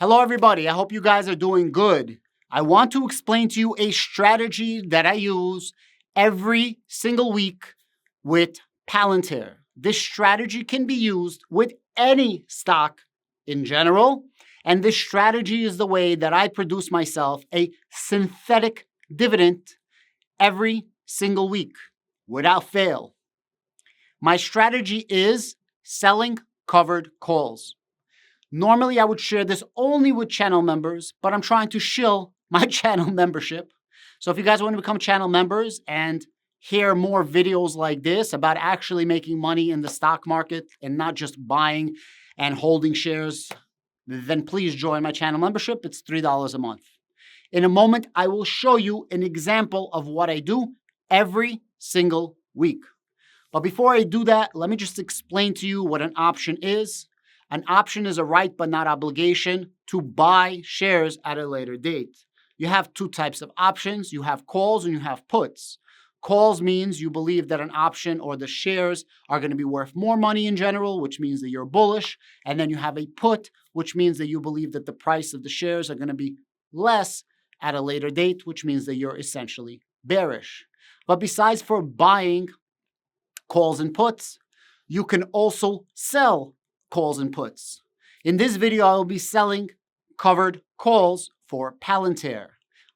Hello, everybody. I hope you guys are doing good. I want to explain to you a strategy that I use every single week with Palantir. This strategy can be used with any stock in general, and this strategy is the way that I produce myself a synthetic dividend every single week without fail. My strategy is selling covered calls. Normally, I would share this only with channel members, but I'm trying to shill my channel membership. So if you guys want to become channel members and hear more videos like this about actually making money in the stock market and not just buying and holding shares, then please join my channel membership. It's $3 a month. In a moment, I will show you an example of what I do every single week. But before I do that, let me just explain to you what an option is. An option is a right but not obligation to buy shares at a later date. You have two types of options. You have calls and you have puts. Calls means you believe that an option or the shares are going to be worth more money in general, which means that you're bullish. And then you have a put, which means that you believe that the price of the shares are going to be less at a later date, which means that you're essentially bearish. But besides for buying calls and puts, you can also sell calls and puts. In this video, I will be selling covered calls for Palantir.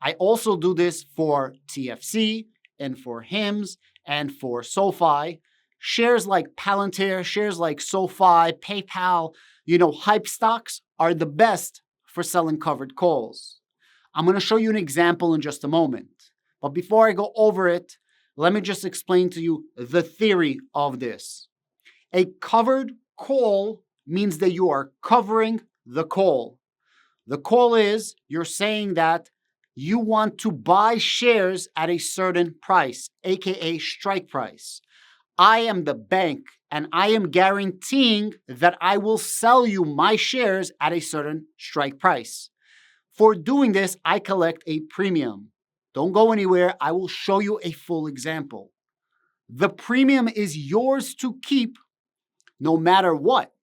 I also do this for TFC and for HIMS and for SoFi. Shares like Palantir, shares like SoFi, PayPal, hype stocks are the best for selling covered calls. I'm going to show you an example in just a moment. But before I go over it, let me just explain to you the theory of this. A covered call means that you are covering the call. The call is you're saying that you want to buy shares at a certain price, aka strike price. I am the bank and I am guaranteeing that I will sell you my shares at a certain strike price. For doing this, I collect a premium. Don't go anywhere. I will show you a full example. The premium is yours to keep no matter what.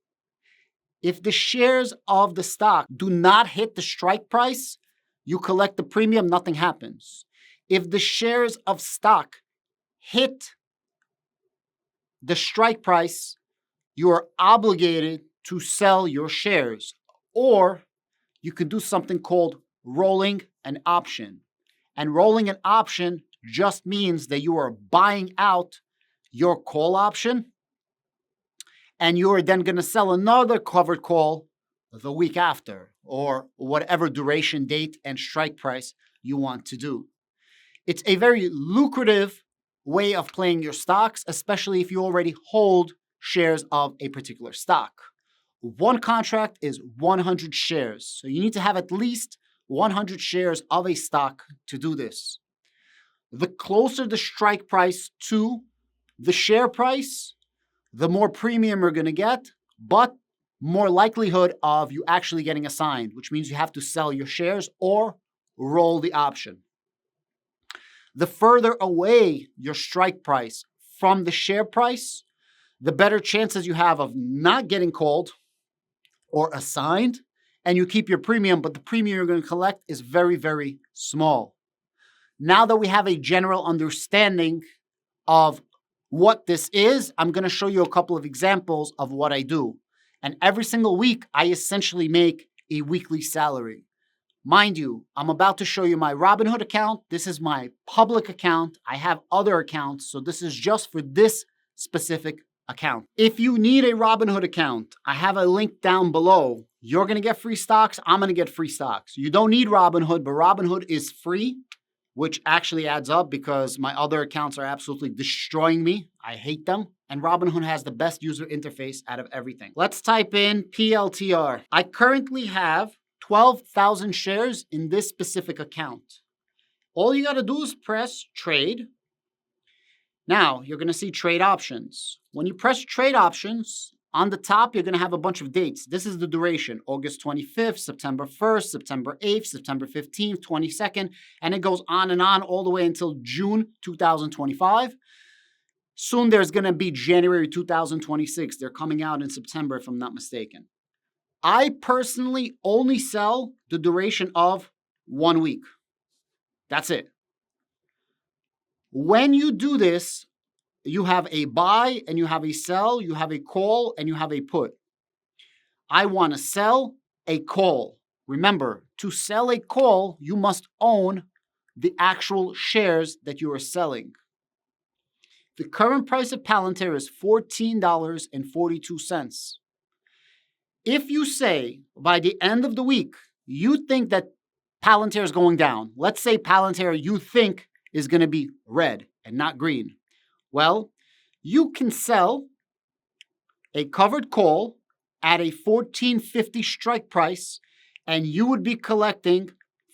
If the shares of the stock do not hit the strike price, you collect the premium, nothing happens. If the shares of stock hit the strike price, you are obligated to sell your shares. Or you could do something called rolling an option. And rolling an option just means that you are buying out your call option and you are then going to sell another covered call the week after or whatever duration, date, and strike price you want to do. It's a very lucrative way of playing your stocks, especially if you already hold shares of a particular stock. One contract is 100 shares. So you need to have at least 100 shares of a stock to do this. The closer the strike price to the share price, the more premium you're going to get, but more likelihood of you actually getting assigned, which means you have to sell your shares or roll the option. The further away your strike price from the share price, the better chances you have of not getting called or assigned, and you keep your premium, but the premium you're going to collect is very, very small. Now that we have a general understanding of what this is, I'm going to show you a couple of examples of what I do. And every single week, I essentially make a weekly salary. Mind you, I'm about to show you my Robinhood account. This is my public account. I have other accounts, so this is just for this specific account. If you need a Robinhood account, I have a link down below. You're going to get free stocks. I'm going to get free stocks. You don't need Robinhood, but Robinhood is free, which actually adds up because my other accounts are absolutely destroying me. I hate them. And Robinhood has the best user interface out of everything. Let's type in PLTR. I currently have 12,000 shares in this specific account. All you got to do is press trade. Now you're going to see trade options. When you press trade options, on the top, you're going to have a bunch of dates. This is the duration, August 25th, September 1st, September 8th, September 15th, 22nd, and it goes on and on all the way until June 2025. Soon there's going to be January 2026. They're coming out in September, if I'm not mistaken. I personally only sell the duration of 1 week. That's it. When you do this, you have a buy and you have a sell, you have a call and you have a put. I want to sell a call. Remember, to sell a call, you must own the actual shares that you are selling. The current price of Palantir is $14.42. If you say by the end of the week, you think that Palantir is going down, let's say Palantir you think is going to be red and not green. Well, you can sell a covered call at a $14.50 strike price, and you would be collecting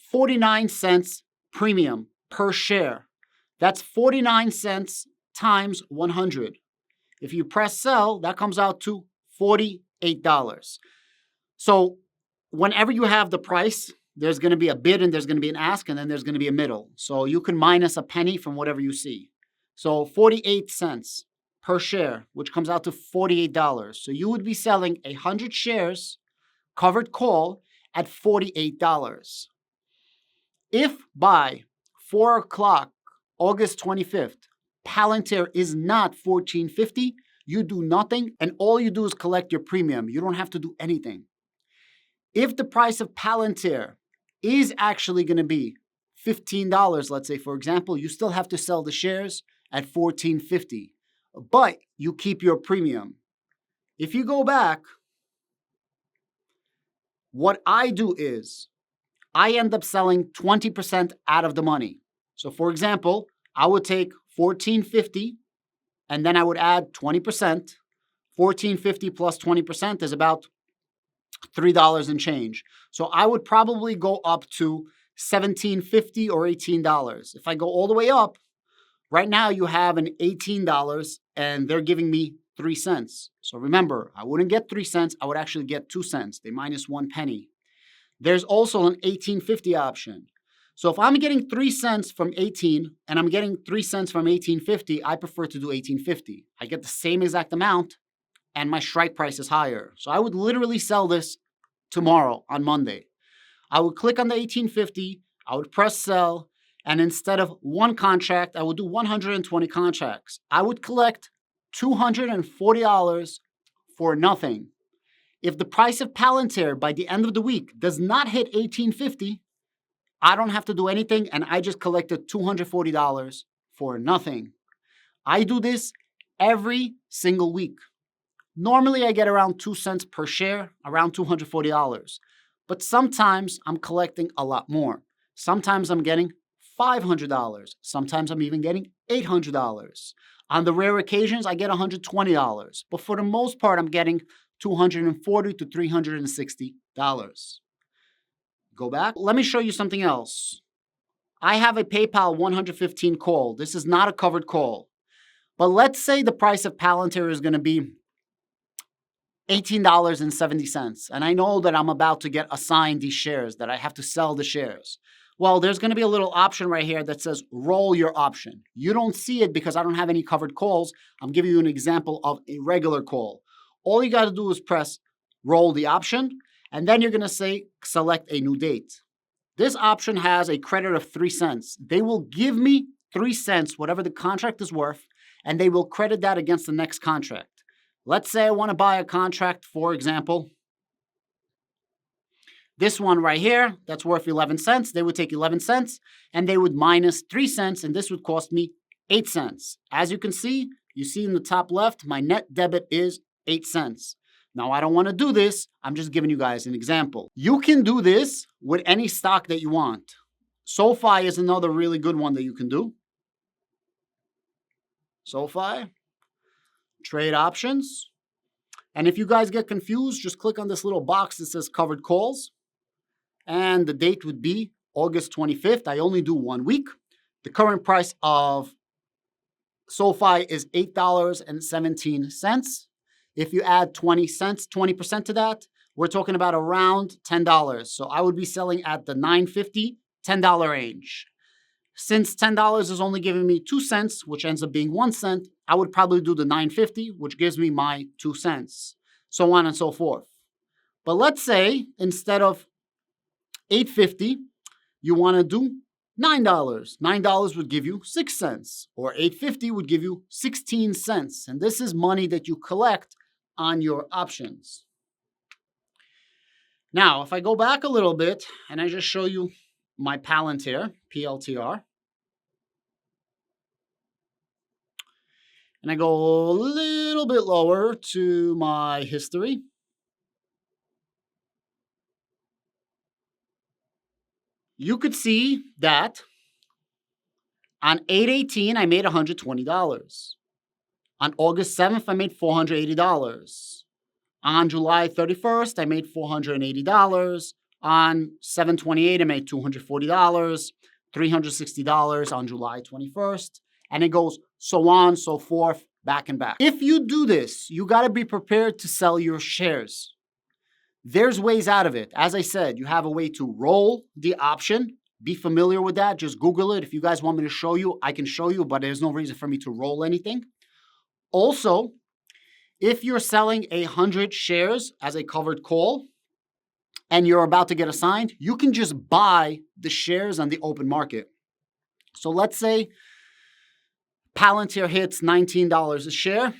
49 cents premium per share. That's 49 cents times 100. If you press sell, that comes out to $48. So whenever you have the price, there's going to be a bid and there's going to be an ask, and then there's going to be a middle. So you can minus a penny from whatever you see. So 48 cents per share, which comes out to $48. So you would be selling 100 shares covered call at $48. If by 4 o'clock, August 25th, Palantir is not $14.50, you do nothing, and all you do is collect your premium. You don't have to do anything. If the price of Palantir is actually going to be $15, let's say, for example, you still have to sell the shares at $14.50, but you keep your premium. If you go back, what I do is I end up selling 20% out of the money. So for example, I would take $14.50 and then I would add 20%. $14.50 plus 20% is about $3 and change. So I would probably go up to $17.50 or $18. If I go all the way up, right now you have an $18 and they're giving me 3 cents. So remember, I wouldn't get 3 cents, I would actually get 2 cents. They minus 1 penny. There's also an $18.50 option. So if I'm getting 3 cents from 18 and I'm getting 3 cents from $18.50, I prefer to do $18.50. I get the same exact amount and my strike price is higher. So I would literally sell this tomorrow on Monday. I would click on the $18.50, I would press sell, and instead of one contract, I would do 120 contracts. I would collect $240 for nothing. If the price of Palantir by the end of the week does not hit $18.50, I don't have to do anything and I just collected $240 for nothing. I do this every single week. Normally I get around 2 cents per share, around $240. But sometimes I'm collecting a lot more. Sometimes I'm getting $500. Sometimes I'm even getting $800. On the rare occasions, I get $120. But for the most part, I'm getting $240 to $360. Go back. Let me show you something else. I have a PayPal 115 call. This is not a covered call. But let's say the price of Palantir is going to be $18.70. And I know that I'm about to get assigned these shares, that I have to sell the shares. Well, there's going to be a little option right here that says roll your option. You don't see it because I don't have any covered calls. I'm giving you an example of a regular call. All you got to do is press roll the option, and then you're going to say select a new date. This option has a credit of 3 cents. They will give me 3 cents, whatever the contract is worth, and they will credit that against the next contract. Let's say I want to buy a contract, for example, this one right here, that's worth 11 cents. They would take 11 cents and they would minus 3 cents, and this would cost me 8 cents. As you can see, you see in the top left, my net debit is 8 cents. Now, I don't want to do this. I'm just giving you guys an example. You can do this with any stock that you want. SoFi is another really good one that you can do. SoFi, trade options. And if you guys get confused, just click on this little box that says covered calls. And the date would be August 25th. I only do 1 week. The current price of SoFi is $8.17. If you add 20% to that, we're talking about around $10. So I would be selling at the $9.50, $10 range. Since $10 is only giving me 2 cents, which ends up being 1 cent, I would probably do the $9.50, which gives me my 2 cents, so on and so forth. But let's say instead of $8.50, you want to do $9. $9 would give you 6 cents, or $8.50 would give you 16 cents. And this is money that you collect on your options. Now, if I go back a little bit and I just show you my Palantir, PLTR, and I go a little bit lower to my history, you could see that on 8/18, I made $120. On August 7th, I made $480. On July 31st, I made $480. On 7/28, I made $240, $360 on July 21st, and it goes so on, so forth, back and back. If you do this, you got to be prepared to sell your shares. There's ways out of it. As I said, you have a way to roll the option. Be familiar with that. Just Google it. If you guys want me to show you, I can show you, but there's no reason for me to roll anything. Also, if you're selling 100 shares as a covered call and you're about to get assigned, you can just buy the shares on the open market. So let's say Palantir hits $19 a share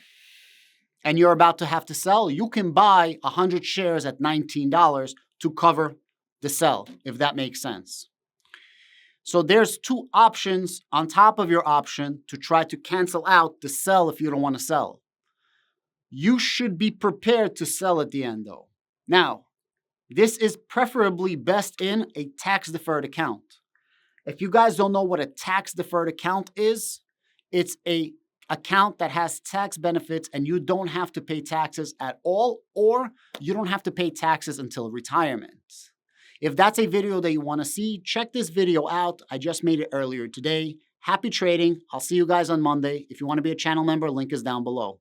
and you're about to have to sell. You can buy 100 shares at $19 to cover the sell, if that makes sense. So there's two options on top of your option to try to cancel out the sell if you don't want to sell. You should be prepared to sell at the end though. Now, this is preferably best in a tax-deferred account. If you guys don't know what a tax-deferred account is, it's an account that has tax benefits and you don't have to pay taxes at all, or you don't have to pay taxes until retirement. If that's a video that you want to see, check this video out. I just made it earlier today. Happy trading. I'll see you guys on Monday. If you want to be a channel member, link is down below.